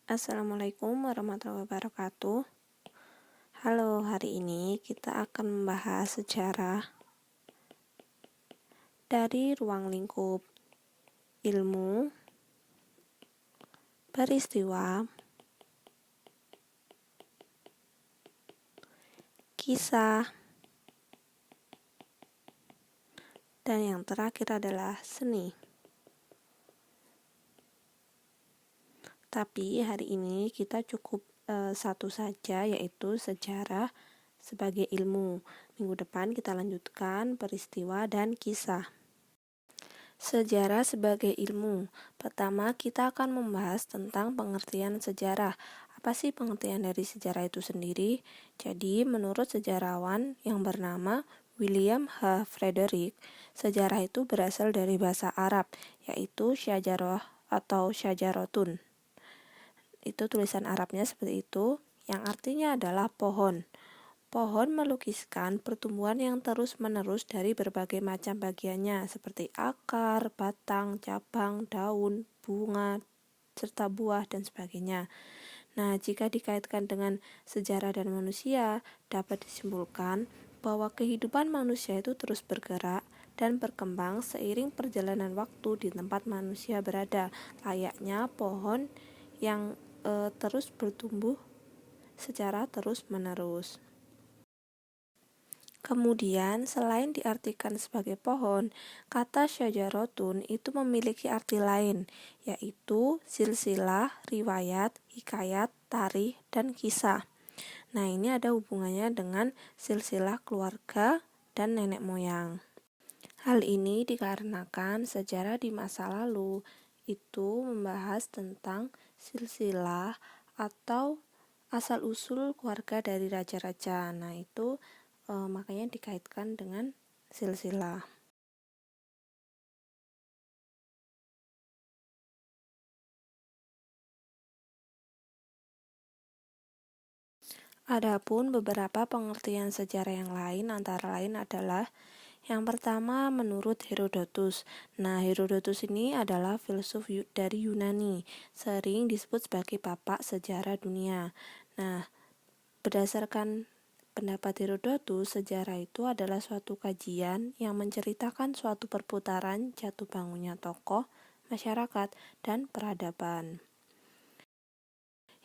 Assalamualaikum warahmatullahi wabarakatuh. Halo, hari ini kita akan membahas sejarah dari ruang lingkup ilmu, peristiwa, kisah, dan yang terakhir adalah seni. Tapi hari ini kita cukup satu saja, yaitu sejarah sebagai ilmu. Minggu depan kita lanjutkan peristiwa dan kisah. Sejarah sebagai ilmu. Pertama, kita akan membahas tentang pengertian sejarah. Apa sih pengertian dari sejarah itu sendiri? Jadi, menurut sejarawan yang bernama William H. Frederick, sejarah itu berasal dari bahasa Arab, yaitu syajarah atau syajarotun. Itu tulisan Arabnya seperti itu, yang artinya adalah pohon. Pohon melukiskan pertumbuhan yang terus-menerus dari berbagai macam bagiannya, seperti akar, batang, cabang, daun, bunga, serta buah, dan sebagainya. Nah, jika dikaitkan dengan sejarah dan manusia, dapat disimpulkan bahwa kehidupan manusia itu terus bergerak dan berkembang seiring perjalanan waktu di tempat manusia berada, layaknya pohon yang terus bertumbuh secara terus-menerus. Kemudian, selain diartikan sebagai pohon, kata syajarotun itu memiliki arti lain, yaitu silsilah, riwayat, hikayat, tarikh, dan kisah. Nah, ini ada hubungannya dengan silsilah keluarga dan nenek moyang. Hal ini dikarenakan sejarah di masa lalu itu membahas tentang silsilah atau asal-usul keluarga dari raja-raja. Nah, itu makanya dikaitkan dengan silsilah. Adapun beberapa pengertian sejarah yang lain antara lain adalah yang pertama menurut Herodotus. Nah, Herodotus ini adalah filsuf dari Yunani, sering disebut sebagai bapak sejarah dunia. Nah, berdasarkan pendapat Herodotus, sejarah itu adalah suatu kajian yang menceritakan suatu perputaran jatuh bangunnya tokoh, masyarakat, dan peradaban.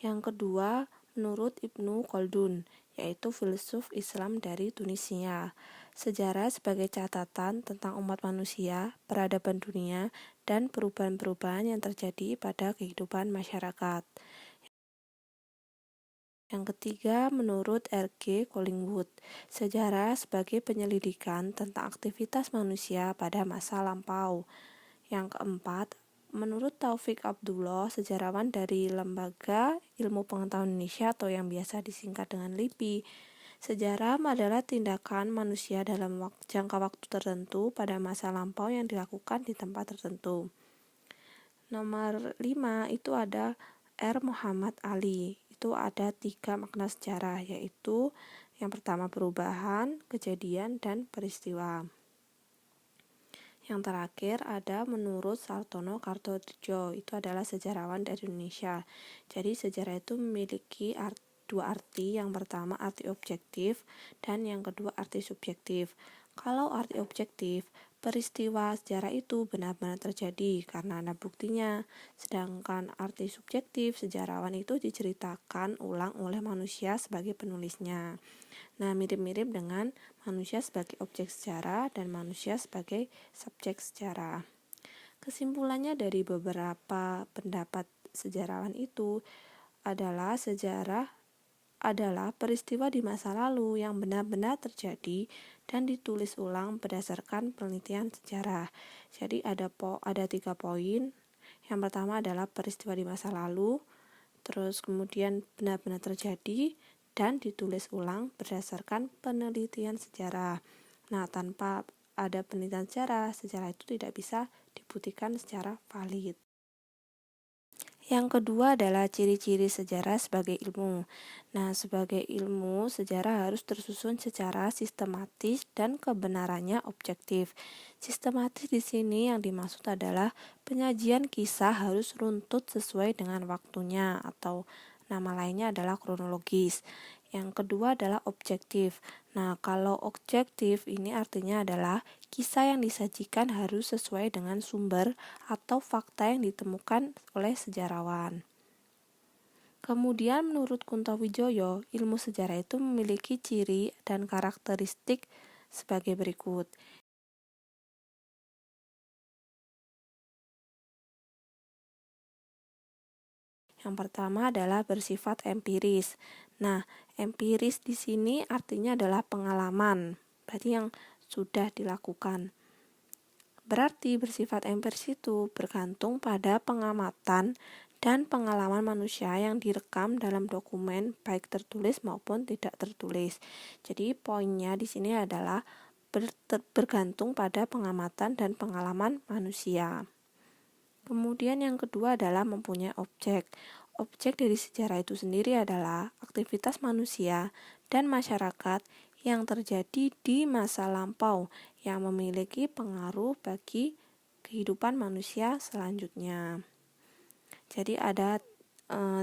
Yang kedua, menurut Ibnu Khaldun, yaitu filsuf Islam dari Tunisia. Sejarah sebagai catatan tentang umat manusia, peradaban dunia, dan perubahan-perubahan yang terjadi pada kehidupan masyarakat. Yang ketiga, menurut R.G. Collingwood, sejarah sebagai penyelidikan tentang aktivitas manusia pada masa lampau. Yang keempat, menurut Taufik Abdullah, sejarawan dari Lembaga Ilmu Pengetahuan Indonesia atau yang biasa disingkat dengan LIPI, sejarah adalah tindakan manusia dalam jangka waktu tertentu pada masa lampau yang dilakukan di tempat tertentu. Nomor 5 itu ada R. Muhammad Ali. Itu ada 3 makna sejarah, yaitu yang pertama perubahan, kejadian, dan peristiwa. Yang terakhir ada menurut Sartono Kartodjo, itu adalah sejarawan dari Indonesia. Jadi sejarah itu memiliki dua arti, yang pertama arti objektif dan yang kedua arti subjektif. Kalau arti objektif, peristiwa sejarah itu benar-benar terjadi karena ada buktinya. Sedangkan arti subjektif, sejarawan itu diceritakan ulang oleh manusia sebagai penulisnya. Nah, mirip-mirip dengan manusia sebagai objek sejarah dan manusia sebagai subjek sejarah. Kesimpulannya dari beberapa pendapat sejarawan itu adalah sejarah adalah peristiwa di masa lalu yang benar-benar terjadi dan ditulis ulang berdasarkan penelitian sejarah. Jadi ada 3 poin. Yang pertama adalah peristiwa di masa lalu, terus kemudian benar-benar terjadi dan ditulis ulang berdasarkan penelitian sejarah. Nah, tanpa ada penelitian sejarah itu tidak bisa dibuktikan secara valid. Yang kedua adalah ciri-ciri sejarah sebagai ilmu. Nah, sebagai ilmu, sejarah harus tersusun secara sistematis dan kebenarannya objektif. Sistematis di sini yang dimaksud adalah penyajian kisah harus runtut sesuai dengan waktunya, atau nama lainnya adalah kronologis. Yang kedua adalah objektif. Nah, kalau objektif ini artinya adalah kisah yang disajikan harus sesuai dengan sumber atau fakta yang ditemukan oleh sejarawan. Kemudian menurut Kuntowijoyo, ilmu sejarah itu memiliki ciri dan karakteristik sebagai berikut. Yang pertama adalah bersifat empiris. Nah, empiris di sini artinya adalah pengalaman, berarti yang sudah dilakukan. Berarti bersifat empiris itu bergantung pada pengamatan dan pengalaman manusia yang direkam dalam dokumen baik tertulis maupun tidak tertulis. Jadi poinnya di sini adalah bergantung pada pengamatan dan pengalaman manusia. Kemudian yang kedua adalah mempunyai objek. Objek dari sejarah itu sendiri adalah aktivitas manusia dan masyarakat yang terjadi di masa lampau yang memiliki pengaruh bagi kehidupan manusia selanjutnya. Jadi ada 3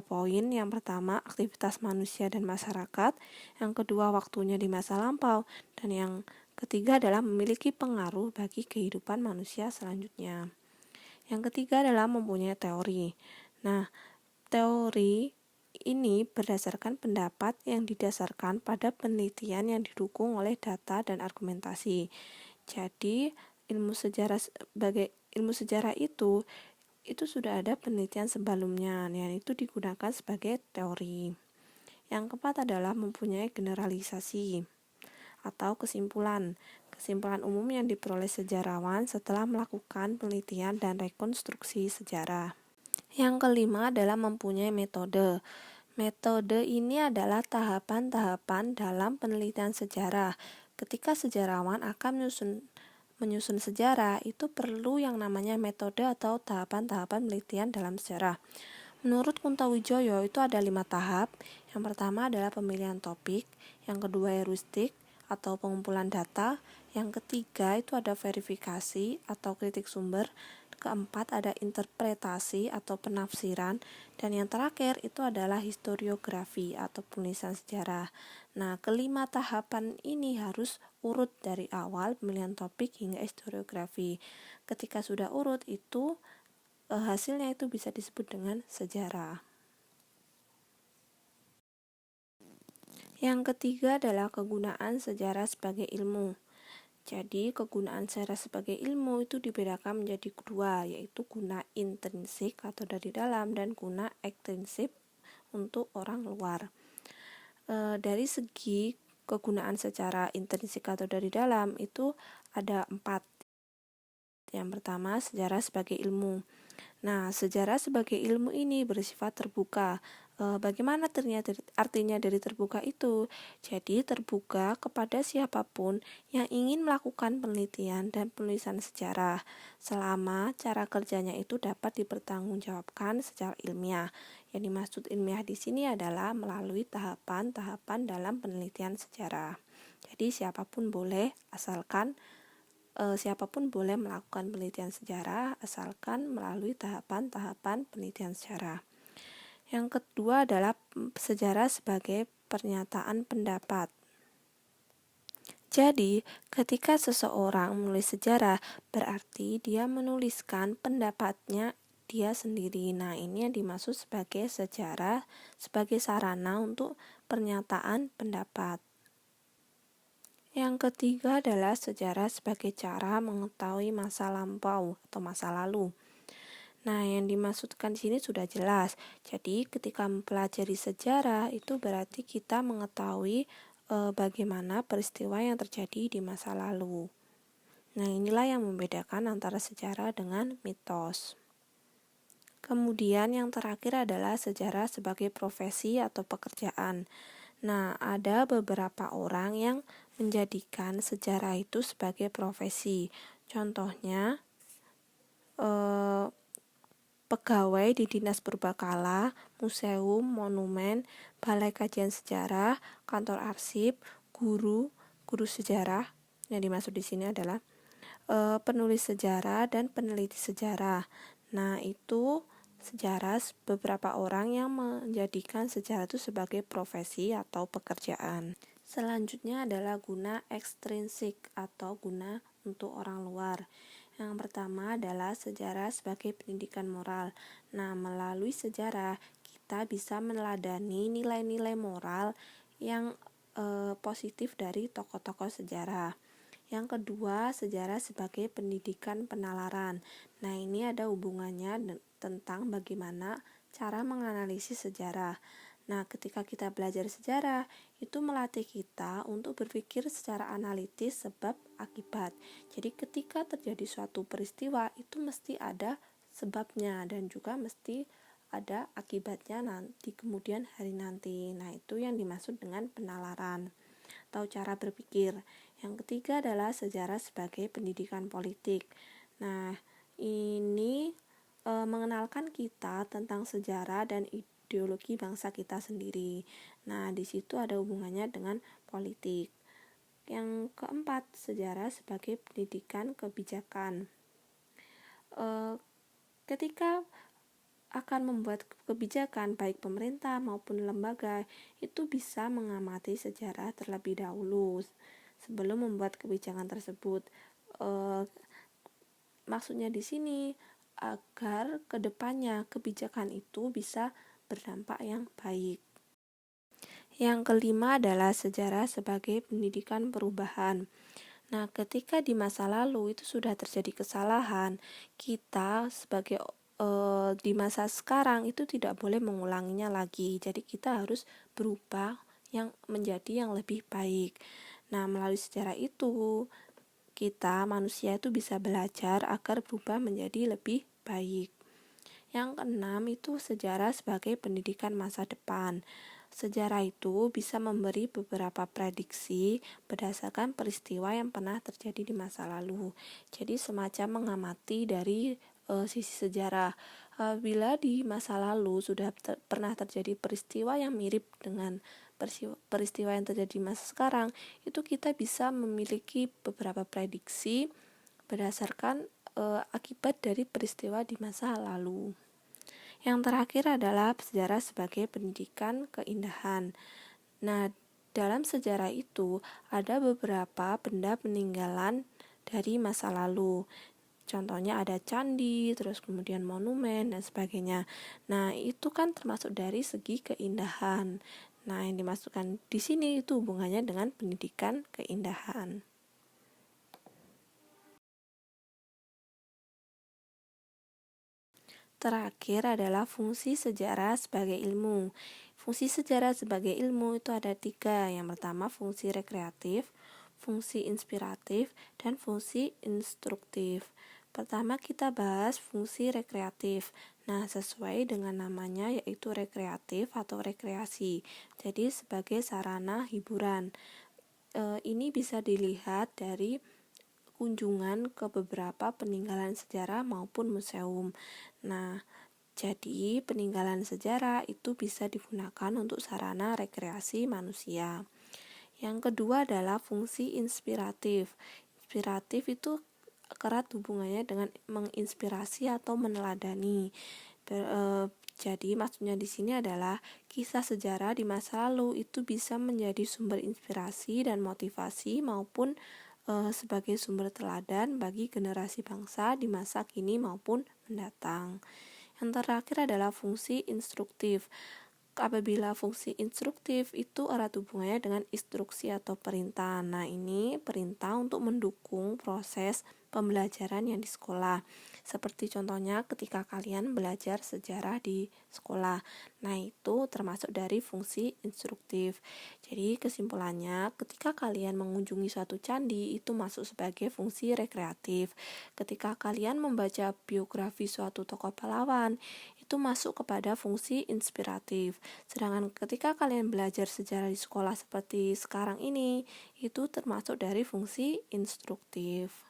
poin. Yang pertama, aktivitas manusia dan masyarakat. Yang kedua, waktunya di masa lampau. Dan yang ketiga adalah memiliki pengaruh bagi kehidupan manusia selanjutnya. Yang ketiga adalah mempunyai teori. Nah, teori ini berdasarkan pendapat yang didasarkan pada penelitian yang didukung oleh data dan argumentasi. Jadi, ilmu sejarah itu sudah ada penelitian sebelumnya, yang itu digunakan sebagai teori. Yang keempat adalah mempunyai generalisasi atau kesimpulan. Kesimpulan umum yang diperoleh sejarawan setelah melakukan penelitian dan rekonstruksi sejarah. Yang kelima adalah mempunyai metode. Metode ini adalah tahapan-tahapan dalam penelitian sejarah. Ketika sejarawan akan menyusun sejarah, itu perlu yang namanya metode atau tahapan-tahapan penelitian dalam sejarah. Menurut Kuntowijoyo itu ada 5 tahap. Yang pertama adalah pemilihan topik, yang kedua heuristik atau pengumpulan data, yang ketiga itu ada verifikasi atau kritik sumber, keempat ada interpretasi atau penafsiran, dan yang terakhir itu adalah historiografi atau penulisan sejarah. Nah, kelima tahapan ini harus urut dari awal pemilihan topik hingga historiografi. Ketika sudah urut itu hasilnya itu bisa disebut dengan sejarah. Yang ketiga adalah kegunaan sejarah sebagai ilmu. Jadi, kegunaan sejarah sebagai ilmu itu dibedakan menjadi dua, yaitu guna intrinsik atau dari dalam dan guna ekstrinsik untuk orang luar. Dari segi kegunaan secara intrinsik atau dari dalam itu ada 4. Yang pertama, sejarah sebagai ilmu. Nah, sejarah sebagai ilmu ini bersifat terbuka. Bagaimana artinya dari terbuka itu? Jadi, terbuka kepada siapapun yang ingin melakukan penelitian dan penulisan sejarah, selama cara kerjanya itu dapat dipertanggungjawabkan secara ilmiah. Yang dimaksud ilmiah di sini adalah melalui tahapan-tahapan dalam penelitian sejarah. Jadi, siapapun boleh melakukan penelitian sejarah asalkan melalui tahapan-tahapan penelitian sejarah. Yang kedua adalah sejarah sebagai pernyataan pendapat. Jadi, ketika seseorang menulis sejarah, berarti dia menuliskan pendapatnya dia sendiri. Nah, ini yang dimaksud sebagai sejarah sebagai sarana untuk pernyataan pendapat. Yang ketiga adalah sejarah sebagai cara mengetahui masa lampau atau masa lalu. Nah, yang dimaksudkan di sini sudah jelas. Jadi, ketika mempelajari sejarah itu berarti kita mengetahui bagaimana peristiwa yang terjadi di masa lalu. Nah, inilah yang membedakan antara sejarah dengan mitos. Kemudian yang terakhir adalah sejarah sebagai profesi atau pekerjaan. Nah, ada beberapa orang yang menjadikan sejarah itu sebagai profesi. Contohnya, pegawai di Dinas Purbakala, museum, monumen, balai kajian sejarah, kantor arsip, guru sejarah. Yang dimaksud di sini adalah penulis sejarah dan peneliti sejarah. Nah, itu sejarah beberapa orang yang menjadikan sejarah itu sebagai profesi atau pekerjaan. Selanjutnya adalah guna ekstrinsik atau guna untuk orang luar. Yang pertama adalah sejarah sebagai pendidikan moral. Nah, melalui sejarah kita bisa meneladani nilai-nilai moral yang positif dari tokoh-tokoh sejarah. Yang kedua, sejarah sebagai pendidikan penalaran. Nah, ini ada hubungannya tentang bagaimana cara menganalisis sejarah. Nah, ketika kita belajar sejarah, itu melatih kita untuk berpikir secara analitis sebab akibat. Jadi, ketika terjadi suatu peristiwa, itu mesti ada sebabnya dan juga mesti ada akibatnya nanti kemudian hari nanti. Nah, itu yang dimaksud dengan penalaran atau cara berpikir. Yang ketiga adalah sejarah sebagai pendidikan politik. Nah, ini mengenalkan kita tentang sejarah dan ideologi bangsa kita sendiri. Nah, di situ ada hubungannya dengan politik. Yang keempat, sejarah sebagai pendidikan kebijakan. Ketika akan membuat kebijakan baik pemerintah maupun lembaga, itu bisa mengamati sejarah terlebih dahulu sebelum membuat kebijakan tersebut. Maksudnya di sini agar kedepannya kebijakan itu bisa berdampak yang baik. Yang kelima adalah sejarah sebagai pendidikan perubahan. Nah, ketika di masa lalu itu sudah terjadi kesalahan, kita sebagai di masa sekarang itu tidak boleh mengulanginya lagi. Jadi kita harus berubah yang menjadi yang lebih baik. Nah, melalui sejarah itu kita manusia itu bisa belajar agar berubah menjadi lebih baik. Yang keenam itu sejarah sebagai pendidikan masa depan. Sejarah itu bisa memberi beberapa prediksi berdasarkan peristiwa yang pernah terjadi di masa lalu. Jadi semacam mengamati dari sisi sejarah. Bila di masa lalu sudah pernah terjadi peristiwa yang mirip dengan peristiwa yang terjadi di masa sekarang, itu kita bisa memiliki beberapa prediksi berdasarkan akibat dari peristiwa di masa lalu. Yang terakhir adalah sejarah sebagai pendidikan keindahan. Nah, dalam sejarah itu ada beberapa benda peninggalan dari masa lalu. Contohnya ada candi, terus kemudian monumen dan sebagainya. Nah, itu kan termasuk dari segi keindahan. Nah, yang dimasukkan di sini itu hubungannya dengan pendidikan keindahan. Terakhir adalah fungsi sejarah sebagai ilmu. Fungsi sejarah sebagai ilmu itu ada 3. Yang pertama fungsi rekreatif, fungsi inspiratif, dan fungsi instruktif. Pertama kita bahas fungsi rekreatif. Nah, sesuai dengan namanya yaitu rekreatif atau rekreasi. Jadi sebagai sarana hiburan. Ini bisa dilihat dari kunjungan ke beberapa peninggalan sejarah maupun museum. Nah, jadi peninggalan sejarah itu bisa digunakan untuk sarana rekreasi manusia. Yang kedua adalah fungsi inspiratif. Inspiratif itu erat hubungannya dengan menginspirasi atau meneladani. Jadi maksudnya di sini adalah kisah sejarah di masa lalu itu bisa menjadi sumber inspirasi dan motivasi maupun sebagai sumber teladan bagi generasi bangsa di masa kini maupun mendatang. Yang terakhir adalah fungsi instruktif. Apabila fungsi instruktif itu erat hubungannya dengan instruksi atau perintah. Nah, ini perintah untuk mendukung proses pembelajaran yang di sekolah. Seperti contohnya ketika kalian belajar sejarah di sekolah. Nah, itu termasuk dari fungsi instruktif. Jadi, kesimpulannya, ketika kalian mengunjungi suatu candi, itu masuk sebagai fungsi rekreatif. Ketika kalian membaca biografi suatu tokoh pahlawan, itu masuk kepada fungsi inspiratif. Sedangkan ketika kalian belajar sejarah di sekolah seperti sekarang ini, itu termasuk dari fungsi instruktif.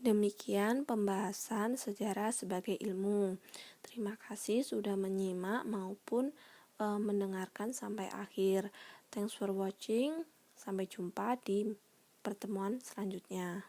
Demikian pembahasan sejarah sebagai ilmu. Terima kasih sudah menyimak maupun mendengarkan sampai akhir. Thanks for watching. Sampai jumpa di pertemuan selanjutnya.